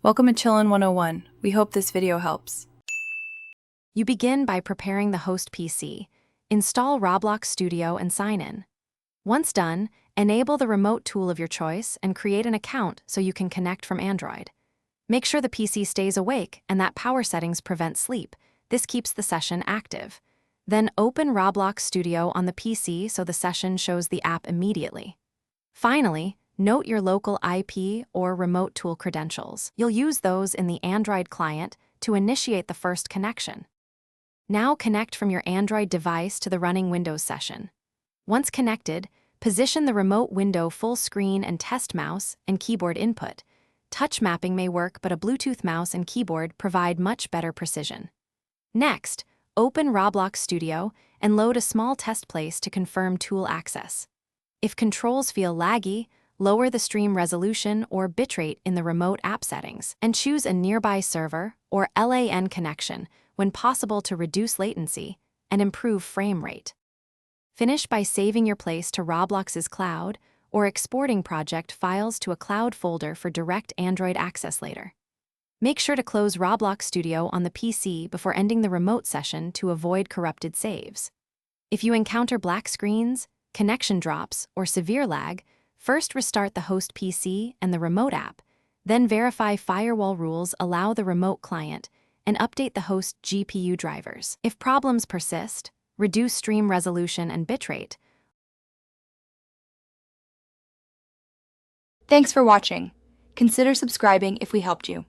Welcome to Chillin' 101. We hope this video helps. You begin by preparing the host PC. Install Roblox Studio and sign in. Once done, enable the remote tool of your choice and create an account so you can connect from Android. Make sure the PC stays awake and that power settings prevent sleep. This keeps the session active. Then open Roblox Studio on the PC so the session shows the app immediately. Finally, note your local IP or remote tool credentials. You'll use those in the Android client to initiate the first connection. Now connect from your Android device to the running Windows session. Once connected, position the remote window full screen and test mouse and keyboard input. Touch mapping may work, but a Bluetooth mouse and keyboard provide much better precision. Next, open Roblox Studio and load a small test place to confirm tool access. If controls feel laggy, lower the stream resolution or bitrate in the remote app settings, and choose a nearby server or LAN connection when possible to reduce latency and improve frame rate. Finish by saving your place to Roblox's cloud or exporting project files to a cloud folder for direct Android access later. Make sure to close Roblox Studio on the PC before ending the remote session to avoid corrupted saves. If you encounter black screens, connection drops, or severe lag, first restart the host PC and the remote app, then verify firewall rules allow the remote client, and update the host GPU drivers. If problems persist, reduce stream resolution and bitrate. Thanks for watching. Consider subscribing if we helped you.